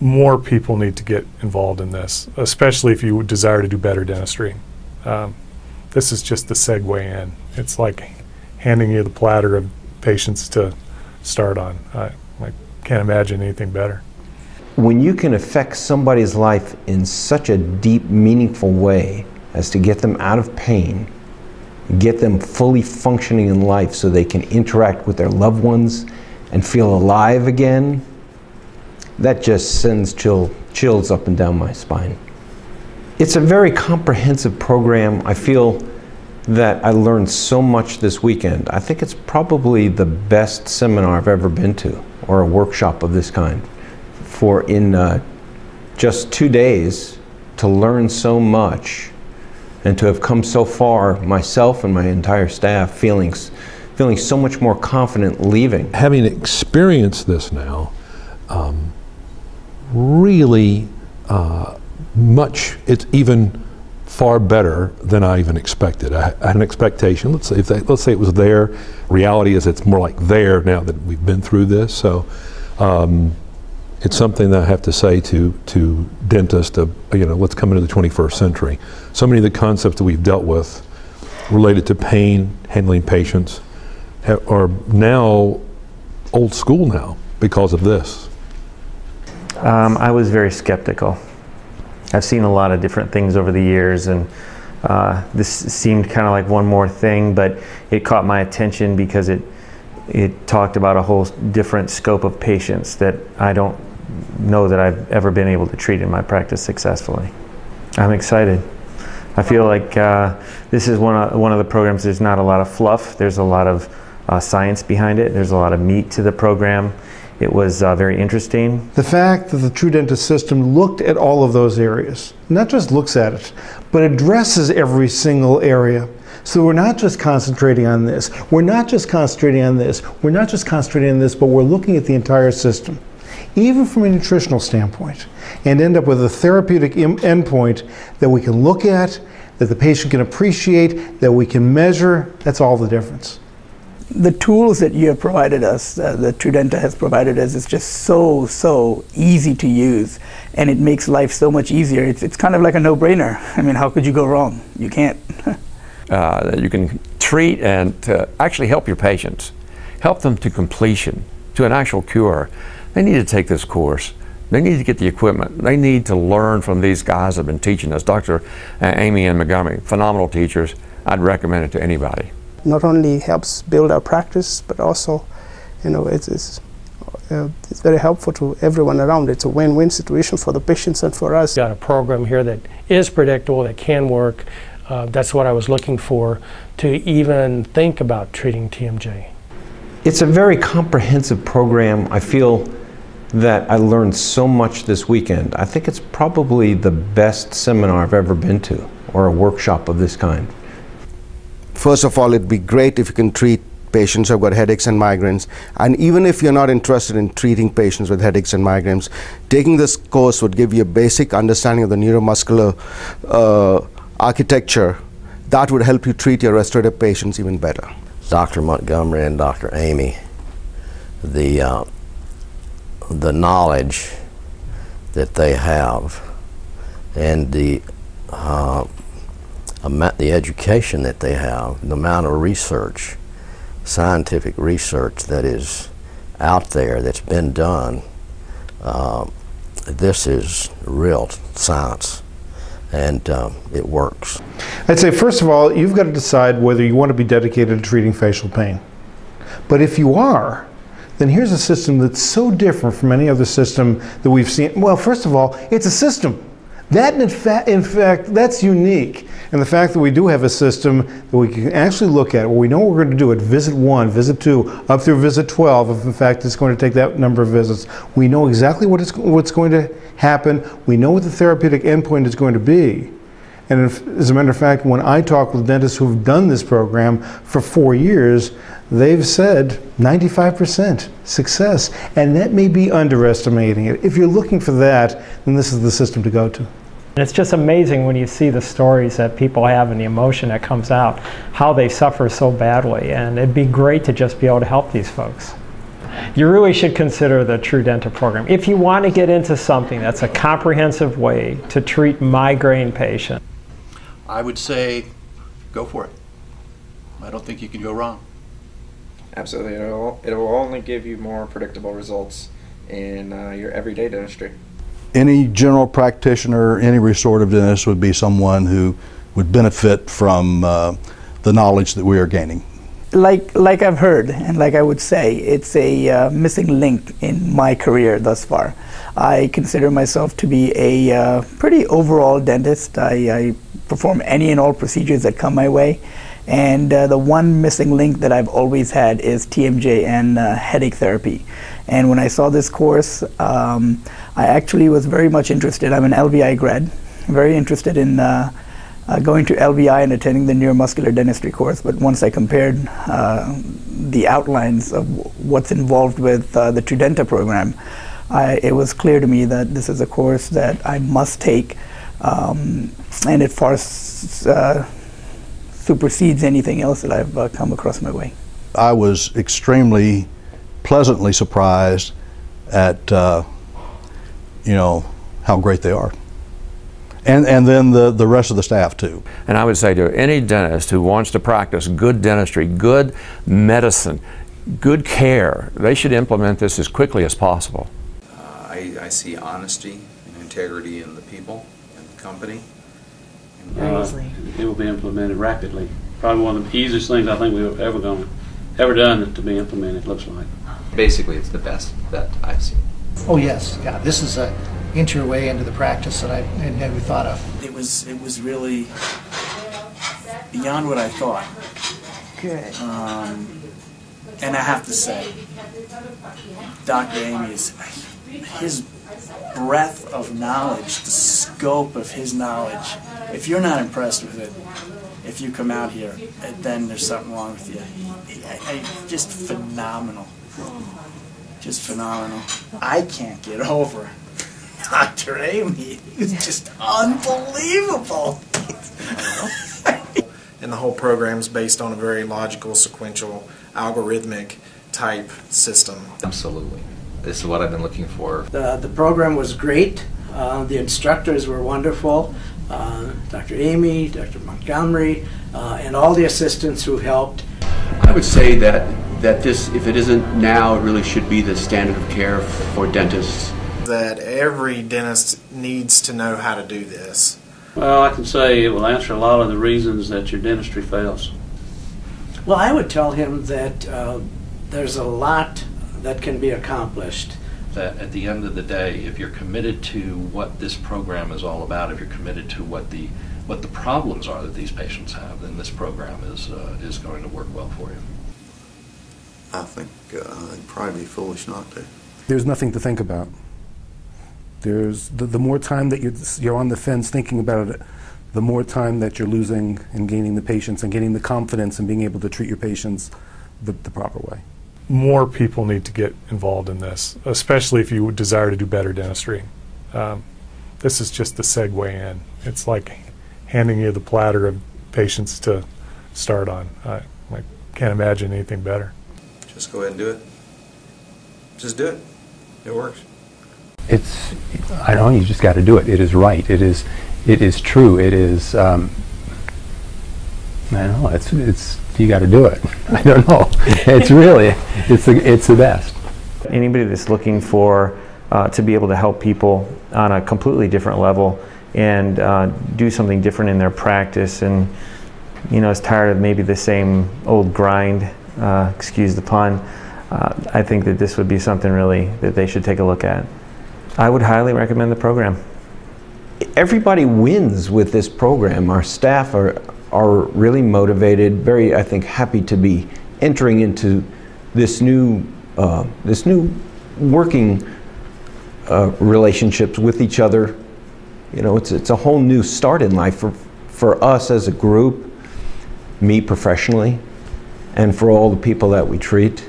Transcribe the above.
more people need to get involved in this, especially if you desire to do better dentistry. This is just the segue in. It's like handing you the platter of patients to start on. I can't imagine anything better. When you can affect somebody's life in such a deep, meaningful way as to get them out of pain, get them fully functioning in life so they can interact with their loved ones and feel alive again, that just sends chills up and down my spine. It's a very comprehensive program. I feel that I learned so much this weekend. I think it's probably the best seminar I've ever been to, or a workshop of this kind. For in just 2 days to learn so much and to have come so far, myself and my entire staff, feeling so much more confident leaving. Having experienced this now, really it's even far better than I even expected. I had an expectation, let's say it was there. Reality is it's more like there now that we've been through this. So it's something that I have to say to dentists, let's come into the 21st century. So many of the concepts that we've dealt with related to pain, handling patients, are now old school now because of this. I was very skeptical. I've seen a lot of different things over the years, and this seemed kind of like one more thing, but it caught my attention because it talked about a whole different scope of patients that I don't know that I've ever been able to treat in my practice successfully. I'm excited. I feel like this is one of the programs. There's not a lot of fluff. There's a lot of science behind it. There's a lot of meat to the program. It was very interesting. The fact that the True Dentist system looked at all of those areas, not just looks at it, but addresses every single area. So we're not just concentrating on this, we're not just concentrating on this, we're not just concentrating on this, but we're looking at the entire system, even from a nutritional standpoint, and end up with a therapeutic endpoint that we can look at, that the patient can appreciate, that we can measure. That's all the difference. The tools that you have provided us, that Trudenta has provided us, is just so easy to use, and it makes life so much easier. It's kind of like a no-brainer. I mean, how could you go wrong? You can't. You can treat and actually help your patients, help them to completion, to an actual cure. They need to take this course. They need to get the equipment. They need to learn from these guys that have been teaching us. Dr. Amy and Montgomery, phenomenal teachers. I'd recommend it to anybody. Not only helps build our practice, but also, it's very helpful to everyone around. It's a win-win situation for the patients and for us. Got a program here that is predictable, that can work. That's what I was looking for to even think about treating TMJ. It's a very comprehensive program. I feel that I learned so much this weekend. I think it's probably the best seminar I've ever been to, or a workshop of this kind. First of all, it'd be great if you can treat patients who've got headaches and migraines. And even if you're not interested in treating patients with headaches and migraines, taking this course would give you a basic understanding of the neuromuscular architecture. That would help you treat your restorative patients even better. Dr. Montgomery and Dr. Amy, the knowledge that they have and the education that they have, the amount of research, scientific research that is out there that's been done, this is real science, and it works. I'd say, first of all, you've got to decide whether you want to be dedicated to treating facial pain. But if you are, then here's a system that's so different from any other system that we've seen. Well, first of all, it's a system. That, in fact, that's unique. And the fact that we do have a system that we can actually look at, well, we know what we're going to do at visit 1, visit 2, up through visit 12, if in fact it's going to take that number of visits. We know exactly what's going to happen. We know what the therapeutic endpoint is going to be. And as a matter of fact, when I talk with dentists who've done this program for 4 years, they've said 95% success. And that may be underestimating it. If you're looking for that, then this is the system to go to. And it's just amazing when you see the stories that people have and the emotion that comes out, how they suffer so badly. And it'd be great to just be able to help these folks. You really should consider the Trudenta program. If you want to get into something that's a comprehensive way to treat migraine patients, I would say go for it. I don't think you can go wrong. Absolutely. It will only give you more predictable results in your everyday dentistry. Any general practitioner, any restorative dentist would be someone who would benefit from the knowledge that we are gaining. Like I've heard, and like I would say, it's a missing link in my career thus far. I consider myself to be a pretty overall dentist. I perform any and all procedures that come my way. And the one missing link that I've always had is TMJ and headache therapy. And when I saw this course, I actually was very much interested. I'm an LVI grad, very interested in going to LVI and attending the neuromuscular dentistry course. But once I compared the outlines of what's involved with the Trudenta program, it was clear to me that this is a course that I must take, and it far supersedes anything else that I've come across my way. I was extremely pleasantly surprised at you know, how great they are. And then the rest of the staff too. And I would say to any dentist who wants to practice good dentistry, good medicine, good care, they should implement this as quickly as possible. I see honesty and integrity in the people and the company. It will be implemented rapidly. Probably one of the easiest things I think we've ever done to be implemented, looks like. Basically, it's the best that I've seen. Oh yes, yeah. This is a entryway into the practice that I had never thought of. It was really beyond what I thought. Good. And I have to say, Dr. Amy his breadth of knowledge, the scope of his knowledge. If you're not impressed with it, if you come out here, then there's something wrong with you. Just phenomenal. Just phenomenal. I can't get over Dr. Amy. It's just unbelievable. And the whole program is based on a very logical, sequential, algorithmic type system. Absolutely. This is what I've been looking for. The program was great. The instructors were wonderful. Dr. Amy, Dr. Montgomery, and all the assistants who helped. I would say that this, if it isn't now, it really should be the standard of care for dentists. That every dentist needs to know how to do this. Well, I can say it will answer a lot of the reasons that your dentistry fails. Well, I would tell him that there's a lot that can be accomplished. That at the end of the day, if you're committed to what this program is all about, if you're committed to what the problems are that these patients have, then this program is going to work well for you. I think it'd probably be foolish not to. There's nothing to think about. There's the more time that you're on the fence thinking about it, the more time that you're losing in gaining the patients and gaining the confidence and being able to treat your patients the proper way. More people need to get involved in this, especially if you desire to do better dentistry. This is just the segue in. It's like handing you the platter of patients to start on. I can't imagine anything better. Just go ahead and do it. Just do it. It works. I don't know, you just got to do it. It is right. It is true. It is, I don't know, it's you got to do it. I don't know. It's really, it's the best. Anybody that's looking for to be able to help people on a completely different level and do something different in their practice, and is tired of maybe the same old grind, excuse the pun, I think that this would be something really that they should take a look at. I would highly recommend the program. Everybody wins with this program. Our staff are really motivated, very, I think, happy to be entering into this new working relationships with each other. It's a whole new start in life for us as a group, me professionally, and for all the people that we treat.